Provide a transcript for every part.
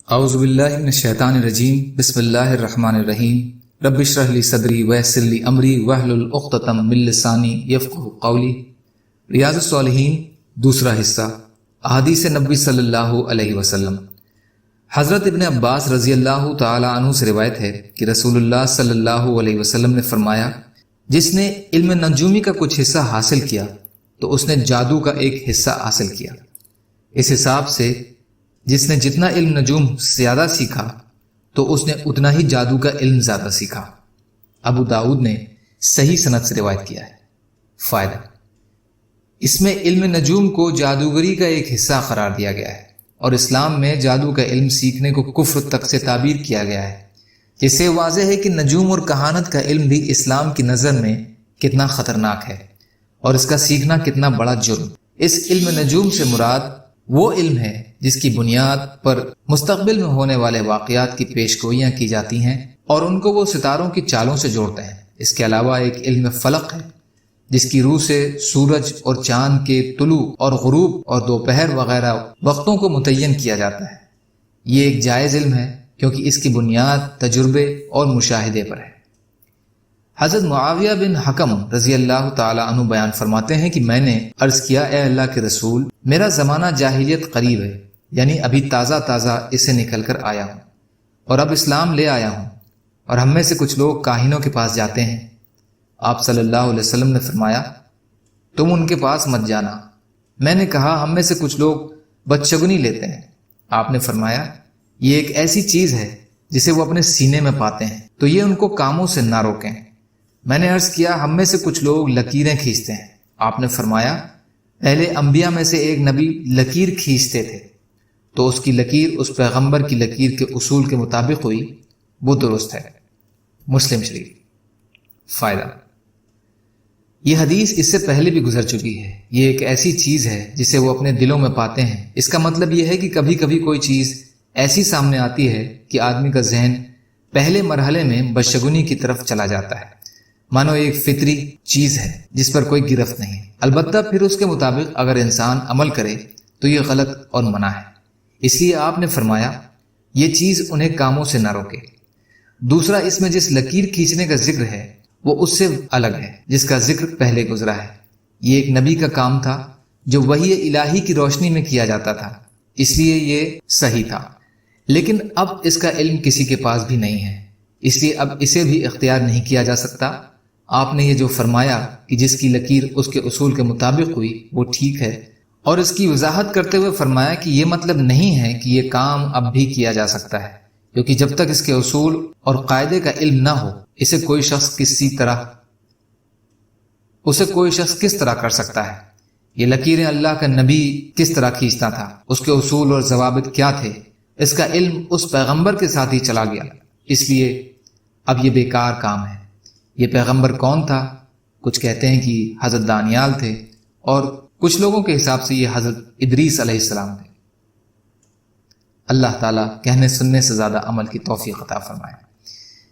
اعوذ باللہ من الشیطان الرجیم بسم اللہ الرحمن الرحیم رب اشرح لی صدری ویسر لی امری واحلل عقدۃ من لسانی یفقہوا قولی۔ ریاض الصالحین دوسرا حصہ، احادیث نبوی صلی اللہ علیہ وسلم۔ حضرت ابن عباس رضی اللہ تعالی عنہ سے روایت ہے کہ رسول اللہ صلی اللہ علیہ وسلم نے فرمایا، جس نے علم نجومی کا کچھ حصہ حاصل کیا تو اس نے جادو کا ایک حصہ حاصل کیا۔ اس حساب سے جس نے جتنا علم نجوم زیادہ سیکھا تو اس نے اتنا ہی جادو کا علم زیادہ سیکھا۔ ابو داؤد نے صحیح سند سے روایت کیا ہے۔ فائدہ، اس میں علم نجوم کو جادوگری کا ایک حصہ قرار دیا گیا ہے، اور اسلام میں جادو کا علم سیکھنے کو کفر تک سے تعبیر کیا گیا ہے، جس سے واضح ہے کہ نجوم اور کہانت کا علم بھی اسلام کی نظر میں کتنا خطرناک ہے، اور اس کا سیکھنا کتنا بڑا جرم۔ اس علم نجوم سے مراد وہ علم ہے جس کی بنیاد پر مستقبل میں ہونے والے واقعات کی پیشگوئیاں کی جاتی ہیں، اور ان کو وہ ستاروں کی چالوں سے جوڑتے ہیں۔ اس کے علاوہ ایک علم فلک ہے جس کی روح سے سورج اور چاند کے طلوع اور غروب اور دوپہر وغیرہ وقتوں کو متعین کیا جاتا ہے۔ یہ ایک جائز علم ہے کیونکہ اس کی بنیاد تجربے اور مشاہدے پر ہے۔ حضرت معاویہ بن حکم رضی اللہ تعالی عنہ بیان فرماتے ہیں کہ میں نے عرض کیا، اے اللہ کے رسول، میرا زمانہ جاہلیت قریب ہے، یعنی ابھی تازہ تازہ اسے نکل کر آیا ہوں، اور اب اسلام لے آیا ہوں، اور ہم میں سے کچھ لوگ کاہنوں کے پاس جاتے ہیں۔ آپ صلی اللہ علیہ وسلم نے فرمایا، تم ان کے پاس مت جانا۔ میں نے کہا، ہم میں سے کچھ لوگ بدشگنی لیتے ہیں۔ آپ نے فرمایا، یہ ایک ایسی چیز ہے جسے وہ اپنے سینے میں پاتے ہیں، تو یہ ان کو کاموں سے نہ روکیں۔ میں نے عرض کیا، ہم میں سے کچھ لوگ لکیریں کھینچتے ہیں۔ آپ نے فرمایا، پہلے انبیاء میں سے ایک نبی لکیر کھینچتے تھے، تو اس کی لکیر اس پیغمبر کی لکیر کے اصول کے مطابق ہوئی، وہ درست ہے۔ مسلم شریف۔ فائدہ، یہ حدیث اس سے پہلے بھی گزر چکی ہے۔ یہ ایک ایسی چیز ہے جسے وہ اپنے دلوں میں پاتے ہیں۔ اس کا مطلب یہ ہے کہ کبھی کبھی کوئی چیز ایسی سامنے آتی ہے کہ آدمی کا ذہن پہلے مرحلے میں بدشگنی کی طرف چلا جاتا ہے، مانو ایک فطری چیز ہے جس پر کوئی گرفت نہیں۔ البتہ پھر اس کے مطابق اگر انسان عمل کرے تو یہ غلط اور منع ہے، اس لیے آپ نے فرمایا یہ چیز انہیں کاموں سے نہ روکے۔ دوسرا، اس میں جس لکیر کھینچنے کا ذکر ہے وہ اس سے الگ ہے جس کا ذکر پہلے گزرا ہے۔ یہ ایک نبی کا کام تھا جو وحی الہی کی روشنی میں کیا جاتا تھا، اس لیے یہ صحیح تھا، لیکن اب اس کا علم کسی کے پاس بھی نہیں ہے، اس لیے اب اسے بھی اختیار نہیں کیا جا سکتا۔ آپ نے یہ جو فرمایا کہ جس کی لکیر اس کے اصول کے مطابق ہوئی وہ ٹھیک ہے، اور اس کی وضاحت کرتے ہوئے فرمایا کہ یہ مطلب نہیں ہے کہ یہ کام اب بھی کیا جا سکتا ہے، کیونکہ جب تک اس کے اصول اور قاعدے کا علم نہ ہو اسے کوئی شخص کس طرح کر سکتا ہے۔ یہ لکیریں اللہ کا نبی کس طرح کھینچتا تھا، اس کے اصول اور ضوابط کیا تھے، اس کا علم اس پیغمبر کے ساتھ ہی چلا گیا، اس لیے اب یہ بیکار کام ہے۔ یہ پیغمبر کون تھا؟ کچھ کہتے ہیں کہ حضرت دانیال تھے، اور کچھ لوگوں کے حساب سے یہ حضرت ادریس علیہ السلام تھے۔ اللہ تعالیٰ کہنے سننے سے زیادہ عمل کی توفیق عطا فرمائے۔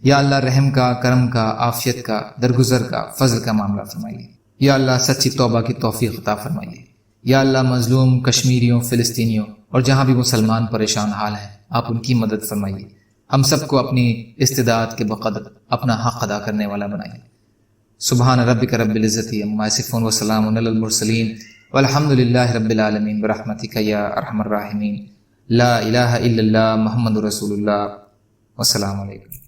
یا اللہ رحم کا، کرم کا، عافیت کا، درگزر کا، فضل کا معاملہ فرمائیے۔ یا اللہ سچی توبہ کی توفیق عطا فرمائیے۔ یا اللہ مظلوم کشمیریوں، فلسطینیوں اور جہاں بھی مسلمان پریشان حال ہیں، آپ ان کی مدد فرمائیے۔ ہم سب کو اپنی استطاعت کے بقدر اپنا حق ادا کرنے والا بنائیے۔ سبحان ربک رب العزت عما یصفون وسلام علی المرسلین والحمد للہ رب العالمین برحمتک یا ارحم الراحمین۔ لا الہ الا اللہ محمد رسول اللہ۔ والسلام علیکم۔